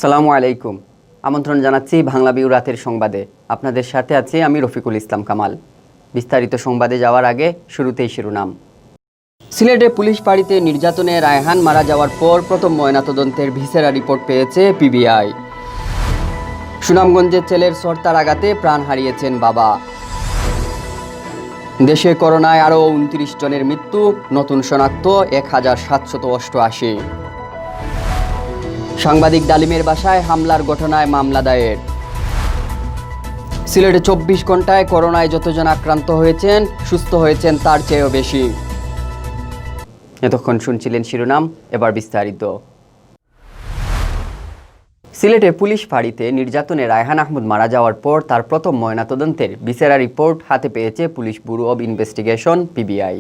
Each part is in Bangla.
আসসালামু আলাইকুম। আমন্ত্রণ জানাচ্ছি বাংলাভিউ রাতের সংবাদে। আপনাদের সাথে আছি আমি রফিকুল ইসলাম কামাল। বিস্তারিত সংবাদে যাওয়ার আগে শুরুতেই শিরোনাম। সিলেটে পুলিশ ফাঁড়িতে নির্যাতনে রায়হান মারা যাওয়ার পর প্রথম ময়নাতদন্তের ভিসেরা রিপোর্ট পেয়েছে পিবিআই। সুনামগঞ্জে ছেলের সর্তার আঘাতে প্রাণ হারিয়েছেন বাবা। দেশে করোনায় আরও 29 জনের মৃত্যু, নতুন শনাক্ত 1788। সাংবাদিক ডালিমের বাসায় হামলার ঘটনায় মামলা দায়ের। সিলেটে 24 ঘন্টায় করোনায় যতজন আক্রান্ত হয়েছেন, সুস্থ হয়েছেন তার চেয়েও বেশি। এতক্ষণ শুনছিলেন শিরোনাম, এবার বিস্তারিত। সিলেটে পুলিশ ফাঁড়িতে নির্যাতনে রায়হান আহমদ মারা যাওয়ার পর তার প্রথম ময়নাতদন্তের ভিসেরা রিপোর্ট হাতে পেয়েছে police bureau of investigation PBI.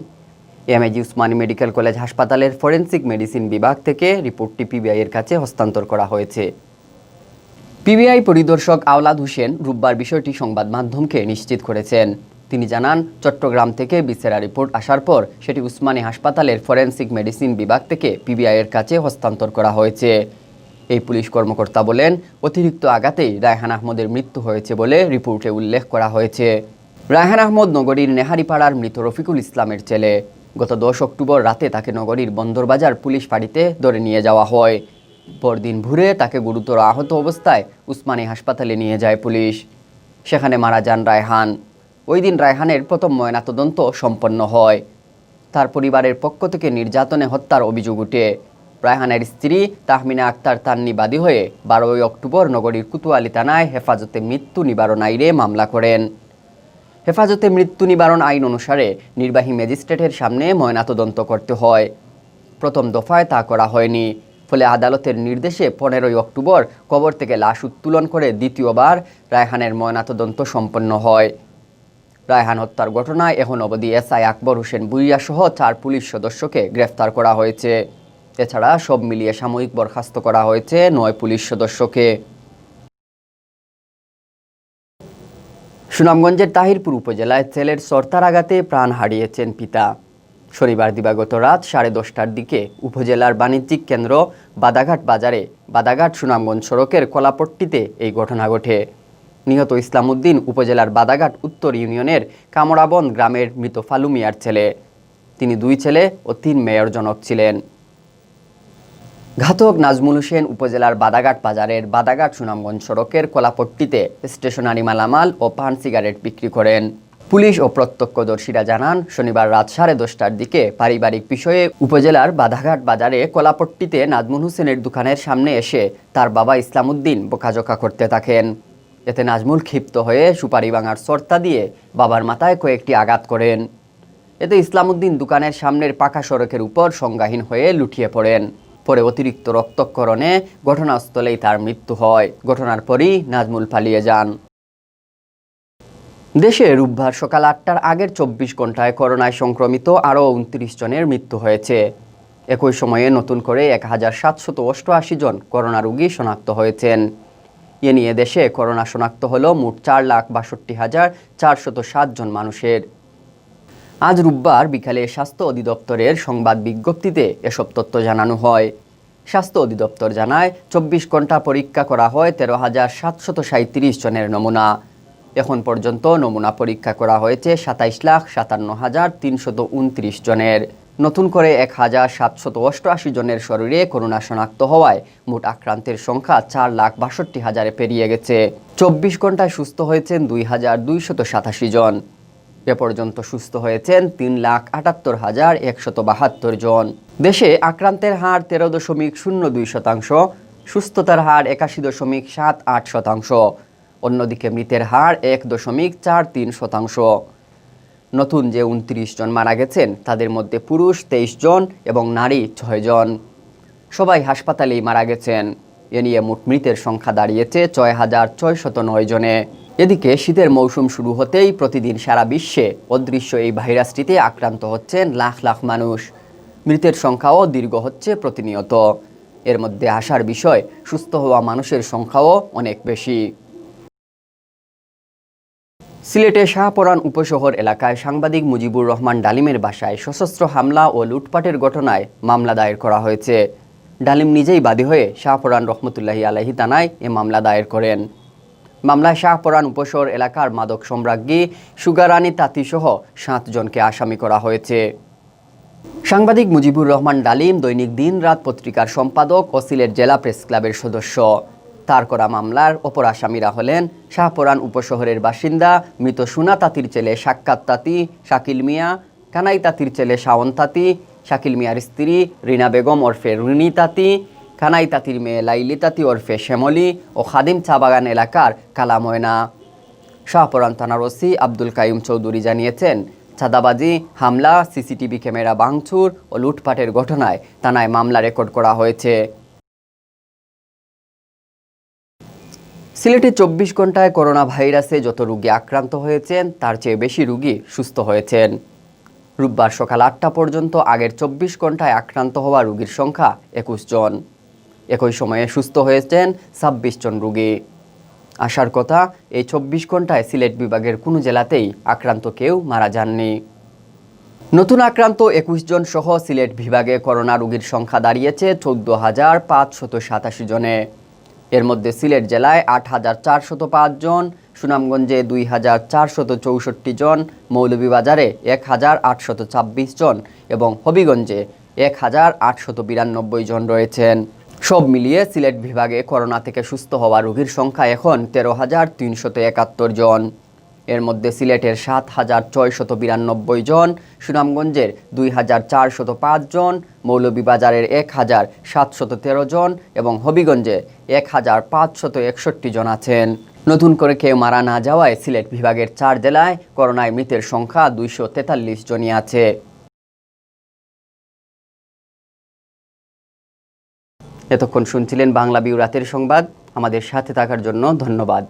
MAG Usmani medical college হাসপাতালের ফরেনসিক মেডিসিন বিভাগ থেকে রিপোর্টটি পিবিআইয়ের কাছে হস্তান্তর করা হয়েছে। পিবিআই পরিদর্শক আওলাদ হোসেন রোববার বিষয়টি সংবাদ মাধ্যমকে নিশ্চিত করেছেন। তিনি জানান, চট্টগ্রাম থেকে ভিসেরা রিপোর্ট আসার পর সেটি উসমানী হাসপাতালের ফরেনসিক মেডিসিন বিভাগ থেকে পিবিআইয়ের কাছে হস্তান্তর করা হয়েছে। এই পুলিশ কর্মকর্তা বলেন, অতিরিক্ত আঘাতেই রায়হান আহমদের মৃত্যু হয়েছে বলে রিপোর্টে উল্লেখ করা হয়েছে। রায়হান আহমদ নগরীর নেহারিপাড়ার মৃত রফিকুল ইসলামের ছেলে। গত 10 অক্টোবর রাতে তাকে নগরীর বন্দরবাজার পুলিশ ফাঁড়িতে ধরে নিয়ে যাওয়া হয়। পরদিন ভোরে তাকে গুরুতর আহত অবস্থায় উসমানী হাসপাতালে নিয়ে যায় পুলিশ। সেখানে মারা যান রায়হান। ওই দিন রায়হানের প্রথম ময়নাতদন্ত সম্পন্ন হয়। তার পরিবারের পক্ষ থেকে নির্যাতনে হত্যার অভিযোগ উঠে। রায়হানের স্ত্রী তাহমিনা আক্তার তান্নি বাদী হয়ে 12 অক্টোবর নগরীর কোতোয়ালি থানায় হেফাজতে মৃত্যু নিবারণ আইনে মামলা করেন। হেফাজতে মৃত্যু নিবারণ আইন অনুসারে নির্বাহী ম্যাজিস্ট্রেটের সামনে ময়নাতদন্ত করতে হয়। প্রথম দফায় তা করা হয়নি, ফলে আদালতের নির্দেশে 15 অক্টোবর কবর থেকে লাশ উত্তোলন করে দ্বিতীয়বার রায়হানের ময়নাতদন্ত সম্পন্ন হয়। রায়হান হত্যার ঘটনায় এখন অবধি এসআই আকবর হোসেন বুইয়া সহ 4 পুলিশ সদস্যকে গ্রেফতার করা হয়েছে। এছাড়া সব মিলিয়ে সাময়িক বরখাস্ত করা হয়েছে 9 পুলিশ সদস্যকে। সুনামগঞ্জের তাহিরপুর উপজেলায় ছেলের সর্তার আঘাতে প্রাণ হারিয়েছেন পিতা। শনিবার দিবাগত রাত 10:30টার দিকে উপজেলার বাণিজ্যিক কেন্দ্র বাদাঘাট বাজারে বাদাঘাট সুনামগঞ্জ সড়কের কলাপট্টিতে এই ঘটনা ঘটে। নিহত ইসলাম উদ্দিন উপজেলার বাদাঘাট উত্তর ইউনিয়নের কামরাবন গ্রামের মৃত ফালু মিয়ার ছেলে। তিনি 2 ছেলে ও 3 মেয়ের জনক ছিলেন। ঘাতক নাজমুল হোসেন উপজেলার বাদাঘাট বাজারের বাদাঘাট সুনামগঞ্জ সড়কের কলাপট্টিতে স্টেশনারি মালামাল ও পান সিগারেট বিক্রি করেন। পুলিশ ও প্রত্যক্ষদর্শীরা জানান, শনিবার রাত 10:30টার দিকে পারিবারিক বিষয়ে উপজেলার বাদাঘাট বাজারে কলাপট্টিতে নাজমুল হোসেনের দোকানের সামনে এসে তার বাবা ইসলাম উদ্দিন বকাঝকা করতে থাকেন। এতে নাজমুল ক্ষিপ্ত হয়ে সুপারি ভাঙার সর্তা দিয়ে বাবার মাথায় কয়েকটি আঘাত করেন। এতে ইসলাম উদ্দিন দোকানের সামনের পাকা সড়কের উপর সংজ্ঞাহীন হয়ে লুটিয়ে পড়েন। পরে অতিরিক্ত রক্তক্ষরণে ঘটনাস্থলেই তার মৃত্যু হয়। ঘটনার পরই নাজমুল পালিয়ে যান। দেশে রোববার সকাল 8টার আগের 24 ঘন্টায় করোনায় সংক্রমিত আরও 29 জনের মৃত্যু হয়েছে। একই সময়ে নতুন করে 1788 জন করোনা রোগী শনাক্ত হয়েছেন। এ নিয়ে দেশে করোনা শনাক্ত হল মোট 4,62,407 জন মানুষের। আজ রোববার বিকালে স্বাস্থ্য অধিদপ্তরের সংবাদ বিজ্ঞপ্তিতে এসব তথ্য জানানো হয়। স্বাস্থ্য অধিদপ্তর জানায়, 24 ঘন্টা পরীক্ষা করা হয় 13,737 জনের নমুনা। এখন পর্যন্ত নমুনা পরীক্ষা করা হয়েছে 27,57,329 জনের। নতুন করে 1,788 জনের শরীরে করোনা শনাক্ত হওয়ায় মোট আক্রান্তের সংখ্যা 4,62,000 পেরিয়ে গেছে। 24 ঘন্টায় সুস্থ হয়েছেন 2,287 জন। এ পর্যন্ত সুস্থ হয়েছেন 3,78,172 জন। দেশে আক্রান্তের হার 13.02%, সুস্থতার হার 81.78%। অন্যদিকে মৃতের হার 1.43%। নতুন যে 29 জন মারা গেছেন তাদের মধ্যে পুরুষ 23 জন এবং নারী 6 জন। সবাই হাসপাতালেই মারা গেছেন। এ নিয়ে মোট মৃতের সংখ্যা দাঁড়িয়েছে 6,609 জনে। এদিকে শীতের মৌসুম শুরু হতেই প্রতিদিন সারা বিশ্বে অদৃশ্য এই ভাইরাসটিতে আক্রান্ত হচ্ছেন লাখ লাখ মানুষ। মৃতের সংখ্যাও দীর্ঘ হচ্ছে প্রতিনিয়ত। এর মধ্যে আশার বিষয়, সুস্থ হওয়া মানুষের সংখ্যাও অনেক বেশি। সিলেটে শাহপরান উপশহর এলাকায় সাংবাদিক মুজিবুর রহমান ডালিমের বাসায় সশস্ত্র হামলা ও লুটপাটের ঘটনায় মামলা দায়ের করা হয়েছে। ডালিম নিজেই বাদী হয়ে শাহপরান রহমতুল্লাহি আলাইহি থানায় এ মামলা দায়ের করেন। মামলায় শাহপরান উপশহর এলাকার মাদক সম্রাজ্ঞী সুগারানী তাঁতিসহ 7 জনকে আসামি করা হয়েছে। সাংবাদিক মুজিবুর রহমান ডালিম দৈনিক দিন রাত পত্রিকার সম্পাদক ও সিলেট জেলা প্রেস ক্লাবের সদস্য। তার করা মামলার অপর আসামিরা হলেন শাহপরান উপশহরের বাসিন্দা মৃত সুনা তাঁতির ছেলে সাক্কাত তাঁতি, শাকিল মিয়া, কানাই তাঁতির ছেলে শাওন তাঁতি, শাকিল মিয়ার স্ত্রী রিনা বেগম ওরফে রুনি তাঁতি, কানাই তাঁতির মেয়ে লাইলি তাঁতি ওরফে শ্যামলী ও খাদিম চা বাগান এলাকার কালা ময়না। শাহপরান থানার ওসি আব্দুল কাইয়ুম চৌধুরী জানিয়েছেন, চাঁদাবাজি, হামলা, সিসিটিভি ক্যামেরা ভাঙচুর ও লুটপাটের ঘটনায় থানায় মামলা রেকর্ড করা হয়েছে। সিলেটে 24 ঘন্টায় করোনা ভাইরাসে যত রোগী আক্রান্ত হয়েছেন তার চেয়ে বেশি রোগী সুস্থ হয়েছেন। রোববার সকাল 8টা পর্যন্ত আগের 24 ঘন্টায় আক্রান্ত হওয়া রোগীর সংখ্যা 21 জন। একই সময়ে সুস্থ হয়েছেন 26 জন রোগী। আসার কথা, এই 24 ঘন্টায় সিলেট বিভাগের কোনো জেলাতেই আক্রান্ত কেউ মারা যাননি। নতুন আক্রান্ত 21 জন সহ সিলেট বিভাগে করোনা রোগীর সংখ্যা দাঁড়িয়েছে 14,587 জনে। এর মধ্যে সিলেট জেলায় 8,405 জন, সুনামগঞ্জে 2,464 জন, মৌলভীবাজারে 1,826 জন এবং হবিগঞ্জে 1,892 জন রয়েছেন। সব মিলিয়ে সিলেট বিভাগে করোনা থেকে সুস্থ হওয়া রোগীর সংখ্যা এখন 13,371 জন। এর মধ্যে সিলেটের 7,692 জন, সুনামগঞ্জের 2,405 জন, মৌলভীবাজারের 1,713 জন এবং হবিগঞ্জে 1,561 জন আছেন। নতুন করে কেউ মারা না যাওয়ায় সিলেট বিভাগের 4 জেলায় করোনায় মৃতের সংখ্যা 243 জনই আছে। এতক্ষণ শুনছিলেন বাংলা ভিউ রাতের সংবাদ। আমাদের সাথে থাকার জন্য ধন্যবাদ।